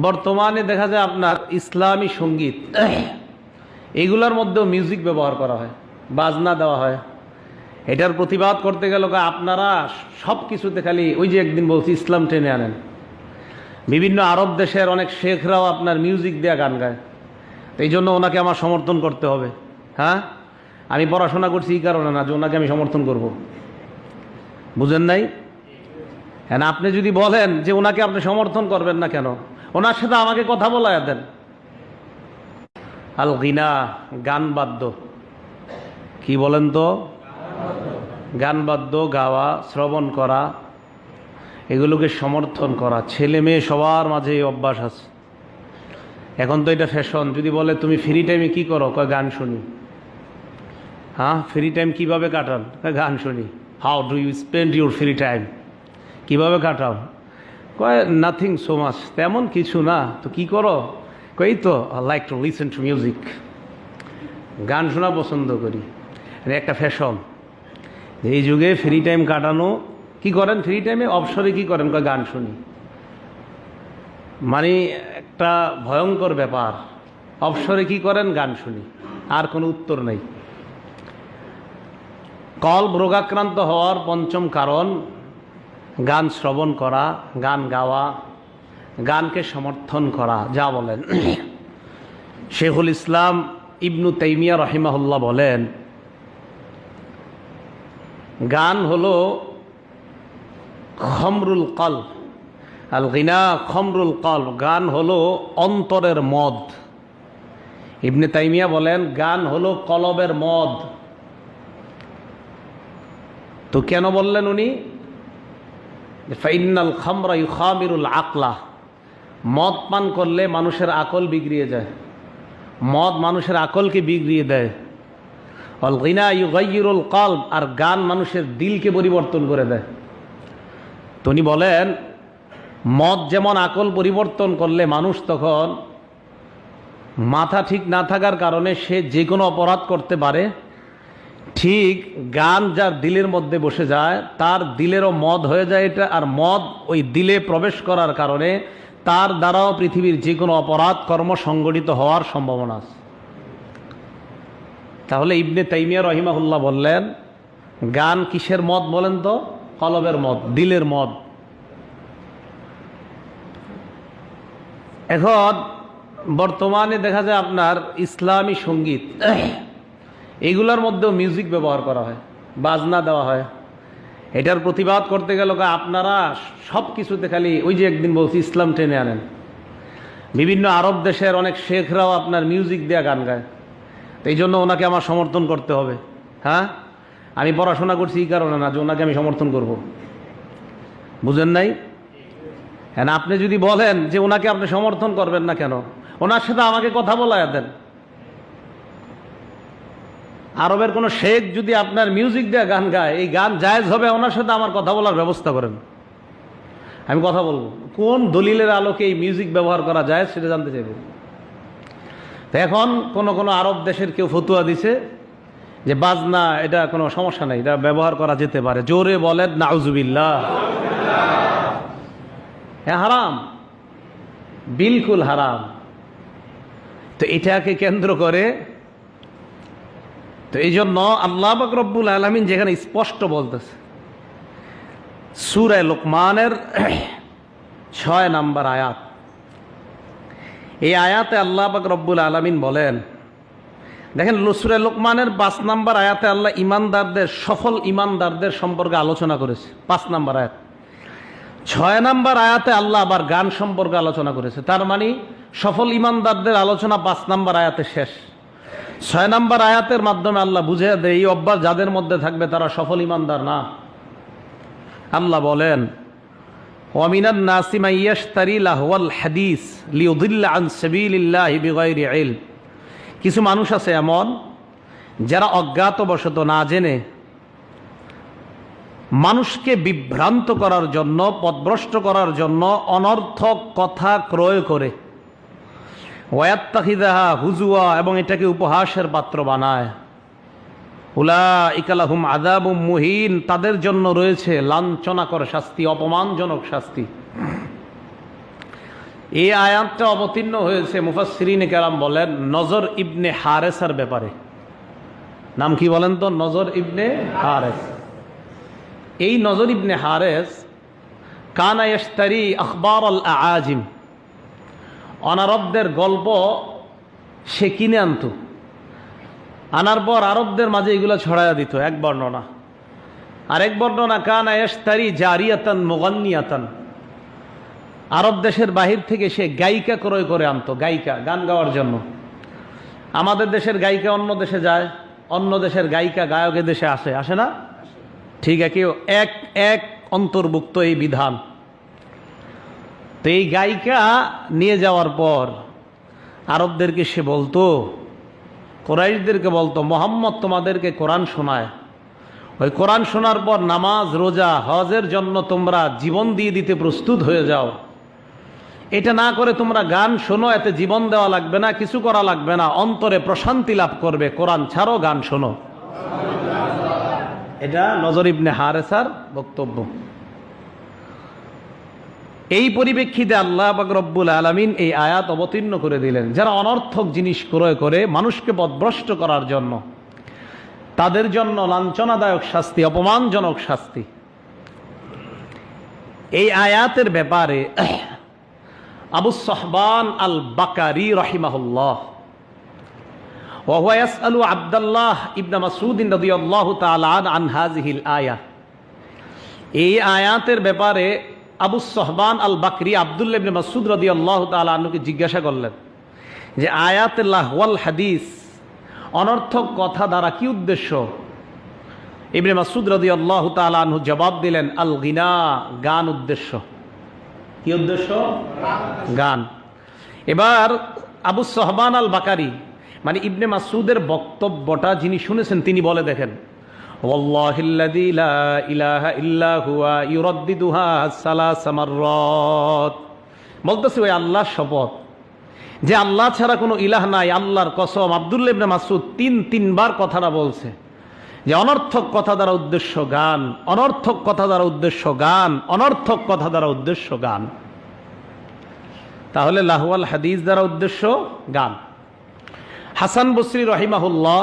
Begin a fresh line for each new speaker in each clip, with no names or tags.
বর্তমানে দেখা যায় আপনার ইসলামী সঙ্গীত এগুলোর মধ্যেও মিউজিক ব্যবহার করা হয়, বাজনা দেওয়া হয়। এটার প্রতিবাদ করতে গেল আপনারা সব কিছুতে খালি ওই যে একদিন বলছি ইসলাম টেনে আনেন। বিভিন্ন আরব দেশের অনেক শেখরাও আপনার মিউজিক দেয়া গান গায়। এই জন্য ওনাকে আমার সমর্থন করতে হবে। হ্যাঁ, আমি পড়াশোনা করছি এই কারণে না যে ওনাকে আমি সমর্থন করব, বুঝেন নাই? হ্যাঁ, আপনি যদি বলেন যে ওনাকে আপনি সমর্থন করবেন না কেন, ওনার সাথে আমাকে কথা বলায় দেন। আল গিনা, গান বাদ্য, কি বলেন তো? গান বাদ্য গাওয়া, শ্রবণ করা, এগুলোকে সমর্থন করা। ছেলে মেয়ে সবার মাঝে এই অভ্যাস আছে। এখন তো এটা ফ্যাশন। যদি বলে তুমি ফ্রি টাইমে কি করো, কয় গান শুনি। হ্যাঁ, ফ্রি টাইম কিভাবে কাটান? কয় গান শুনি। How do you spend your free time? কিভাবে কাটাও? কয় নাথিং সো মাচ, তেমন কিছু না। তো কি করো? কই তো like to listen to music, গান শোনা পছন্দ করি। এটা একটা ফ্যাশন। এই যুগে ফ্রি টাইম কাটানো, কি করেন ফ্রি টাইমে? অবসরে কি করেন? কয় গান শুনি। মানে একটা ভয়ঙ্কর ব্যাপার। অবসরে কি করেন? গান শুনি। আর কোনো উত্তর নেই। কল্প রোগাক্রান্ত হওয়ার পঞ্চম কারণ গান শ্রবণ করা, গান গাওয়া, গানকে সমর্থন করা। যা বলেন শেখুল ইসলাম ইবনু তাইমিয়া রহিমাহুল্লাহ বলেন, গান হলো খমরুল কলব, আল গিনা খমরুল কলব, গান হলো অন্তরের মদ। ইবনে তাইমিয়া বলেন গান হলো কলবের মদ। তো কেন বললেন উনি? ফাইন্নাল খামরা ইউখামিরুল আকলা, মদ পান করলে মানুষের আকল বিগড়িয়ে যায়। মদ মানুষের আকলকে বিগড়িয়ে দেয়। অল গিনা ইউগাইয়িরুল কলব, আর গান মানুষের দিলকে পরিবর্তন করে দেয়। তো উনি বলেন মদ যেমন আকল পরিবর্তন করলে মানুষ তখন মাথা ঠিক না থাকার কারণে সে যে কোনো অপরাধ করতে পারে, ঠিক গান যার দিলের মধ্যে বসে যায় তার দিলেরও মদ হয়ে যায় এটা। আর মদ ওই দিলে প্রবেশ করার কারণে তার দ্বারাও পৃথিবীর যে কোনো অপরাধ কর্ম সংগঠিত হওয়ার সম্ভাবনা আছে। তাহলে ইবনে তাইমিয়া রহিমাহুল্লাহ বললেন গান কিসের মদ বলেন তো? কলবের মদ, দিলের মদ। এখন বর্তমানে দেখা যায় আপনার ইসলামী সঙ্গীত এগুলোর মধ্যেও মিউজিক ব্যবহার করা হয়, বাজনা দেওয়া হয়। এটার প্রতিবাদ করতে গেল আপনারা সব কিছুতে খালি ওই যে একদিন বলছি ইসলাম টেনে আনেন। বিভিন্ন আরব দেশের অনেক শেখরাও আপনার মিউজিক দেয়া গান গায়। তো এই জন্য ওনাকে আমার সমর্থন করতে হবে। হ্যাঁ, আমি পড়াশোনা করছি এই কারণে না যে ওনাকে আমি সমর্থন করব, বুঝেন নাই? হ্যাঁ, আপনি যদি বলেন যে ওনাকে আপনি সমর্থন করবেন না কেন, ওনার সাথে আমাকে কথা বলায় দেন। আরবের কোনো শেখ যদি আপনার মিউজিক দেয়া গান গায়, এই গান জায়েজ হবে, ওনার সাথে আমার কথা বলার ব্যবস্থা করেন, আমি কথা বলবো। কোন দলিলের আলোকে এই মিউজিক ব্যবহার করা যায় সেটা জানতে চাইব। তো এখন কোন আরব দেশের কেউ ফতুয়া দিছে যে বাজনা এটা কোনো সমস্যা নাই, এটা ব্যবহার করা যেতে পারে। জোরে বলেন নাউজুবিল্লাহ। হ্যাঁ, হারাম, বিলকুল হারাম। তো এটাকে কেন্দ্র করে তো এই জন্য আল্লাহ পাক রব্বুল আলামিন যেখানে স্পষ্ট বলতেছে সূরা লোকমানের 6 নম্বর আয়াত, এই আয়াতে আল্লাহ পাক রব্বুল আলামিন বলেন, দেখেন সূরা লোকমানের 5 নম্বর আয়াতে আল্লাহ ইমানদারদের, সফল ইমানদারদের সম্পর্কে আলোচনা করেছে। 5 নম্বর আয়াত। 6 নম্বর আয়াতে আল্লাহ আবার গান সম্পর্কে আলোচনা করেছে। তার মানে সফল ইমানদারদের আলোচনা 5 নম্বর আয়াতে শেষ। 6 নম্বর আয়াতের মাধ্যমে আল্লাহ বুঝিয়ে দেয় এই অভ্যাস যাদের মধ্যে থাকবে তারা সফল ইমানদার না। আল্লাহ বলেন ওয়ামিনান নাসি মান ইয়াশতারি লাহওয়াল হাদিস লিয়ুদিল্লা আন সাবিলিল্লাহি বিগাইরি ইলম, কিছু মানুষ আছে এমন যারা অজ্ঞাতবশত না জেনে মানুষকে বিভ্রান্ত করার জন্য, পথভ্রষ্ট করার জন্য অনর্থক কথা ক্রয় করে, ওয়াত্তাখিযাহা হুজুয়া, এবং এটাকে উপহাসের পাত্র বানায়। উলাইকা লাহুম আযাবুম মুহিন, তাদের জন্য রয়েছে লাঞ্ছনাকর শাস্তি, অপমানজনক শাস্তি। এই আয়াতটা অবতীর্ণ হয়েছে মুফাসসিরিন কেরাম বলেন নজর ইবনে হারেসার ব্যাপারে। নাম কি বলেন তো? নজর ইবনে হারেস। এই নজর ইবনে হারেস কানা ইশতারি আখবার আল আআজিম, অনারবদের গল্প সে কিনে আনতো, আনার পর আরবদের মাঝে এগুলো ছড়াইয়া দিত। এক বর্ণনা। আরেক বর্ণনা কানা ইশতারি জারিয়াতান মুগান্নিয়াতান, আরব দেশের বাহির থেকে সে গায়িকা ক্রয় করে আনতো, গায়িকা, গান গাওয়ার জন্য। আমাদের দেশের গায়িকা অন্য দেশে যায়, অন্য দেশের গায়িকা গায়ক দেশে আসে, আসে না? ঠিক একই এক এক অন্তর্ভুক্ত এই বিধান। তো এই গায়িকা নিয়ে যাওয়ার পর আরবদেরকে সে বলতো, কুরাইশদেরকে বলতো, মোহাম্মদ তোমাদেরকে কোরআন শোনায়, ওই কোরআন শোনার পর নামাজ রোজা হজের জন্য তোমরা জীবন দিয়ে দিতে প্রস্তুত হয়ে যাও। এটা না করে তোমরা গান শোনো, এতে জীবন দেওয়া লাগবে না, কিছু করা লাগবে না, অন্তরে প্রশান্তি লাভ করবে, কোরআন ছাড়ো, গান শোনো। এটা নজর ইবনে হারেসার বক্তব্য। এই পরিপ্রেক্ষিতে আল্লাহ পাক রব্বুল আলামিন এই আয়াত অবতীর্ণ করে দিলেন, যারা অনর্থক জিনিস ক্রয় করে মানুষকে পথভ্রষ্ট করার জন্য, তাদের জন্য লাঞ্ছনাদায়ক শাস্তি, অপমানজনক শাস্তি। এই আয়াতের ব্যাপারে আবু সাহবান আল বাকারি রাহিমাহুল্লাহ ওয়া হুয়া ইয়াসআলু আব্দুল্লাহ ইবনে মাসউদ রাদিয়াল্লাহু তাআলা আন হাযিহিল আয়াহ, এই আয়াতের ব্যাপারে আবু সাহবান আল বাকরি আব্দুল্লাহ ইবনে মাসউদ রাদিয়াল্লাহু তাআলা আনহুকে জিজ্ঞাসা করলেন যে আয়াতে লাহওয়াল হাদিস, অনর্থক কথা দ্বারা কি উদ্দেশ্য? ইবনে মাসউদ রাদিয়াল্লাহু তাআলা আনহু জবাব দিলেন, আল গিনা, গান উদ্দেশ্য। কি উদ্দেশ্য? গান। এবার আবু সাহবান আল বাকারি মানে ইবনে মাসউদের বক্তব্যটা যিনি শুনেছেন তিনি বলে দেখেন, ওয়াল্লাহিল্লাযী লা ইলাহা ইল্লা হুয়া ইউরাদ্দিদুহা সালাসা মাররাত, বলতেছে ওই আল্লাহর শপথ যে আল্লাহ ছাড়া কোনো ইলাহ নাই, আল্লাহর কসম। আব্দুল্লাহ ইবনে মাসউদ তিনবার কথাটা বলছে যে অনর্থক কথা দ্বারা উদ্দেশ্য গান, অনর্থক কথা দ্বারা উদ্দেশ্য গান, অনর্থক কথা দ্বারা উদ্দেশ্য গান। তাহলে লাহওয়াল হাদিস দ্বারা উদ্দেশ্য গান। হাসান বসরি রহিমাহুল্লাহ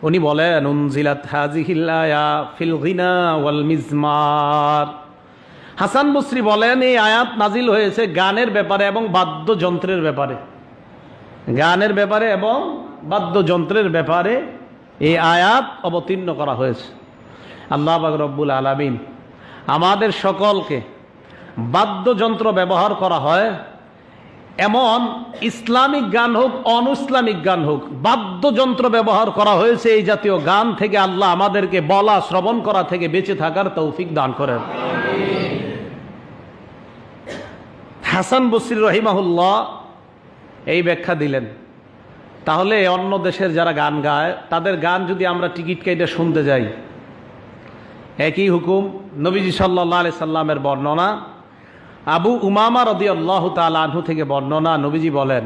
উনি বলেন, উনজিলাত হাযিহিল আয়া ফিল গিনা ওয়াল মিজমার। হাসান বসরি বলেন এই আয়াত নাজিল হয়েছে গানের ব্যাপারে এবং বাদ্যযন্ত্রের ব্যাপারে, গানের ব্যাপারে এবং বাদ্যযন্ত্রের ব্যাপারে এই আয়াত অবতীর্ণ করা হয়েছে। আল্লাহ পাক রব্বুল আলামিন আমাদের সকলকে বাদ্যযন্ত্র ব্যবহার করা হয় এমন ইসলামিক গান হোক অনইসলামিক গান হোক, বাদ্যযন্ত্র ব্যবহার করা হয়েছে এই জাতীয় গান থেকে আল্লাহ আমাদেরকে বলা শ্রবণ করা থেকে বেঁচে থাকার তৌফিক দান করেন। হাসান বসরি রহিমাহুল্লাহ এই ব্যাখ্যা দিলেন। তাহলে অন্য দেশের যারা গান গায় তাদের গান যদি আমরা টিকিট কেটে শুনতে যাই, একই হুকুম। নবীজি সাল্লাল্লাহু আলাইহি সাল্লামের বর্ণনা, আবু উমামা রাদিয়াল্লাহু তাআলা আনহু থেকে বর্ণনা, নবীজি বলেন,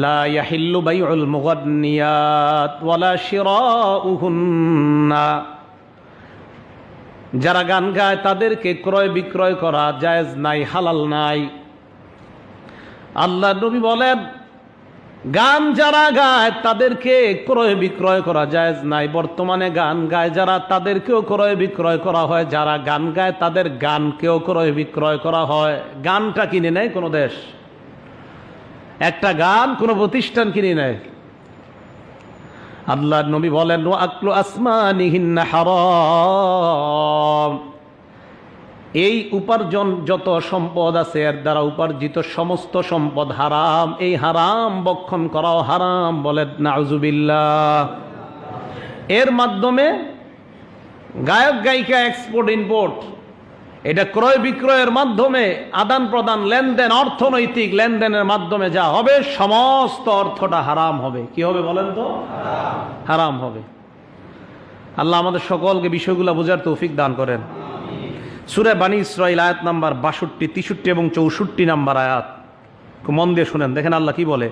লা ইয়াহিল্লু বাইউল মুগান্নিয়াত ওয়ালা শিরাউহুন্না, যারা গান গায় তাদেরকে ক্রয় বিক্রয় করা জায়েজ নাই, হালাল নাই। আল্লাহ নবী বলেন গান যারা গায় তাদেরকে ক্রয় বিক্রয় করা জায়েজ নাই। বর্তমানে গান গায় যারা তাদেরকেও ক্রয় বিক্রয় করা হয়, যারা গান গায় তাদের গানকেও ক্রয় বিক্রয় করা হয়। গানটা কিনে নেয় কোনো দেশ, একটা গান কোনো প্রতিষ্ঠান কিনে নেয়। আল্লাহ নবী বলেন, ওয়া আকলু আসমানিহিন্না হারাম, এই উপার্জন যত সম্পদ আছে এর দ্বারা উপার্জিত সমস্ত সম্পদ হারাম, এই হারাম বক্ষণ করাও হারাম। বলেন নাউজুবিল্লাহ। এর মাধ্যমে গায়ক গায়িকা এক্সপোর্ট ইম্পোর্ট, এটা ক্রয় বিক্রয়ের মাধ্যমে আদান প্রদান লেনদেন, অর্থনৈতিক লেনদেনের মাধ্যমে যা হবে সমস্ত অর্থটা হারাম হবে। কি হবে বলেন তো? হারাম হবে। আল্লাহ আমাদের সকলকে বিষয়গুলো বোঝার তৌফিক দান করেন। সূরা বানী ইসরাঈল আয়াত নাম্বার ৬২, ৬৩ এবং ৬৪ নাম্বার আয়াত মন দিয়ে শুনেন, দেখেন আল্লাহ কি বলে।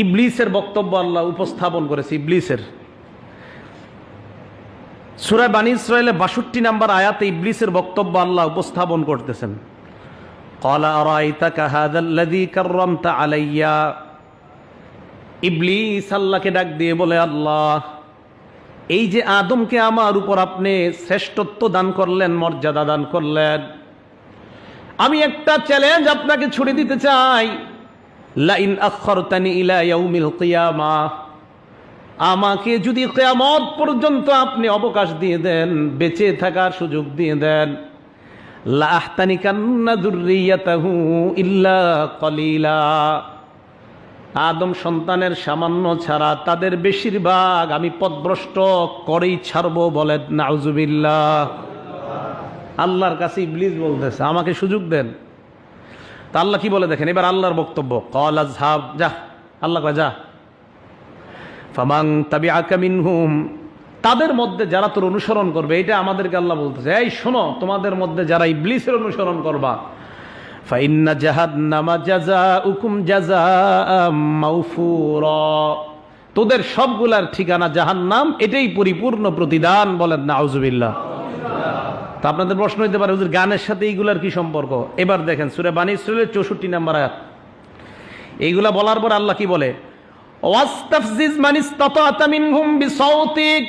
ইবলিসের বক্তব্য আল্লাহ উপস্থাপন করেছে। ইবলিসের সূরা বানী ইসরাঈলের ৬২ নাম্বার আয়াতে ইবলিসের বক্তব্য আল্লাহ উপস্থাপন করতেছেন। ক্বালা আরাইতাকা হাযাল্লাযী কাররামতা আলাইয়া। ইবলিস আল্লাহকে ডাক দিয়ে বলে, আল্লাহ, এই যে আদমকে আমার উপর আপনি শ্রেষ্ঠত্ব দান করলেন, মর্যাদা দান করলেন, আমি একটা চ্যালেঞ্জ আপনাকে ছুড়ে দিতে চাই। লাইন আখরতানি ইলা ইয়াউমিল কিয়ামাহ, আমাকে যদি কিয়ামত পর্যন্ত আপনি অবকাশ দিয়ে দেন, বেঁচে থাকার সুযোগ দিয়ে দেন, লা আহতানিকান্না যুররিয়াতাহু ইল্লা কলিলা, আদম সন্তানের সামান্য ছাড়া তাদের বেশিরভাগ আমি পথভ্রষ্ট করেই ছাড়বো। বলেন নাউজুবিল্লাহ। আল্লাহর কাছে ইবলিস বলতেছে, আমাকে সুযোগ দেন। তা আল্লাহ কি বলে দেখেন, এবার আল্লাহর বক্তব্য। ক্বালা যাহাব, যা, আল্লাহ কয় যা। ফামান তাবিআকা মিনহুম, তাদের মধ্যে যারা তোর অনুসরণ করবে, এটা আমাদেরকে আল্লাহ বলতেছে, এই শোনো, তোমাদের মধ্যে যারা ইবলিসের অনুসরণ করবা, ফাইন্না জাহান্নামা জাযাউকুম জাযাআম মাওফুরা, তোদের সবগুলার ঠিকানা জাহান্নাম, এটাই পরিপূর্ণ প্রতিদান। বলেন নাউজুবিল্লাহ। তা আপনাদের প্রশ্ন হইতে পারে, হুজুর গানের সাথে এইগুলার কি সম্পর্ক? এবার দেখেন সূরা বানী ইসরাঈলের 64 নম্বর আয়াত। এইগুলা বলার পর আল্লাহ কি বলে, ওয়াস্তাফজিজ মান ইসতাতা'তা মিনহুম বিসাউতিক,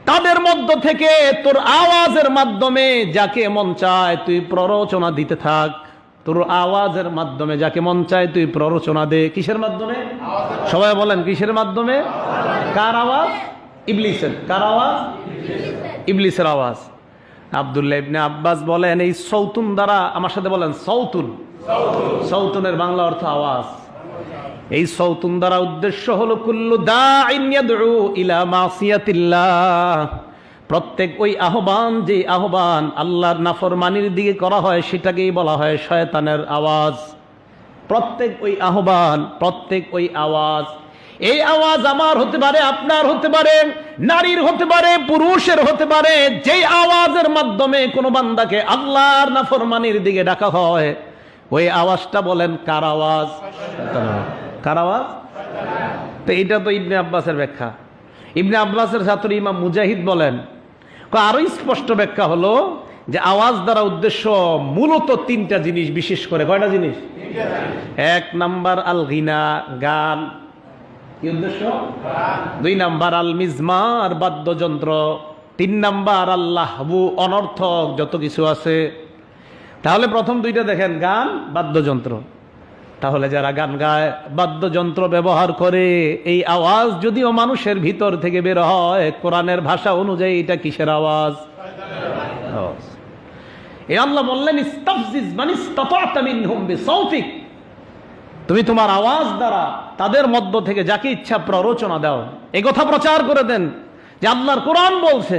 তাদের মধ্য থেকে তোর আওয়াজের মাধ্যমে যাকে মন চায় তুই প্ররোচনা দিতে থাক। তোর আওয়াজের মাধ্যমে যাকে মন চায় তুই প্ররোচনা দে। কিসের মাধ্যমে? সবাই বলেন কিসের মাধ্যমে? কার আওয়াজ? ইবলিসের। কার আওয়াজ? ইবলিসের আওয়াজ। আব্দুল্লাহ ইবনে আব্বাস বলেন, এই সৌতুন দ্বারা, আমার সাথে বলেন সৌতুন, সৌতুনের বাংলা অর্থ আওয়াজ। এই সৌতুন দ্বারা উদ্দেশ্য হলো কুল্লু দাইন ইয়াদউ ইলা মাসিয়াতিল্লাহ, প্রত্যেক ওই আহ্বান, যে আহ্বান আল্লাহর নাফরমানির দিকে করা হয়, সেটাকেই বলা হয় শয়তানের আওয়াজ। প্রত্যেক ওই আহ্বান, প্রত্যেক ওই আওয়াজ, এই আওয়াজ আমার হতে পারে, আপনার হতে পারে, নারীর হতে পারে, পুরুষের হতে পারে। যেই আওয়াজের মাধ্যমে কোনো বান্দাকে আল্লাহর নাফরমানির দিকে ডাকা হয়, ওই আওয়াজটা বলেন কার আওয়াজ? কার আওয়াজ? তো এইটা তো ইবনে আব্বাসের ব্যাখ্যা। ইবনে আব্বাসের ছাত্র ইমাম মুজাহিদ বলেন, আরো স্পষ্ট ব্যাখ্যা হলো যে আওয়াজ দ্বারা উদ্দেশ্য মূলত তিনটা জিনিস, বিশেষ করে কয়টা জিনিস? এক নাম্বার আল গিনা, গান, কি উদ্দেশ্য? দুই নাম্বার আল মিজমার, বাদ্যযন্ত্র, তিন নাম্বার আল্লাহবু, অনর্থক যত কিছু আছে। তাহলে প্রথম দুইটা দেখেন, গান, বাদ্যযন্ত্র। তাহলে যারা গান গায়, বাদ্যযন্ত্র ব্যবহার করে, এই আওয়াজ যদিও মানুষের ভিতর থেকে বের হয়, কোরআনের ভাষা অনুযায়ী এটা কিসের আওয়াজ? এই আল্লাহ বললেন, ইস্তাফজিজ মান ইসতাতা'তা মিনহুম বিসাউতিক, তুমি তোমার আওয়াজ দ্বারা তাদের মধ্য থেকে যাকে ইচ্ছা প্ররোচনা দাও। এই কথা প্রচার করে দেন যে আল্লাহর কোরআন বলছে,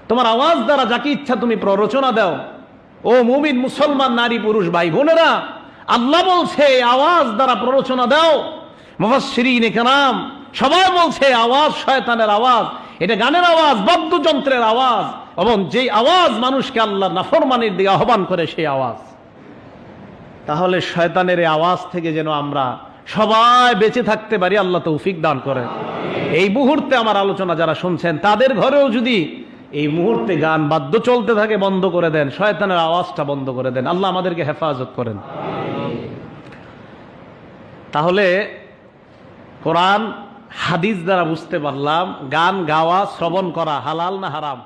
তোমার আওয়াজ দ্বারা যাকে ইচ্ছা তুমি প্ররোচনা দাও। ও মুমিন মুসলমান নারী পুরুষ ভাই বোনেরা, আল্লাহ বলছে আওয়াজ দ্বারা প্ররোচনা দাও। মুফাসসিরিনে কেরাম সবাই বলছে আওয়াজ শয়তানের আওয়াজ, এটা গানের আওয়াজ, বাদ্যযন্ত্রের আওয়াজ, এবং যেই আওয়াজ মানুষকে আল্লাহর নাফরমানির দিকে আহ্বান করে সেই আওয়াজ। তাহলে শয়তানের এই আওয়াজ থেকে যেন আমরা সবাই বেঁচে থাকতে পারি, আল্লাহ তৌফিক দান করেন। এই মুহূর্তে আমার আলোচনা যারা শুনছেন, তাদের ঘরেও যদি এই মুহূর্তে গান বাদ্য চলতে থাকে, বন্ধ করে দেন, শয়তানের আওয়াজটা বন্ধ করে দেন। আল্লাহ আমাদেরকে হেফাজত করেন। তাহলে কোরআন হাদিস দ্বারা বুঝতে পারলাম গান গাওয়া, শ্রবণ করা হালাল না হারাম?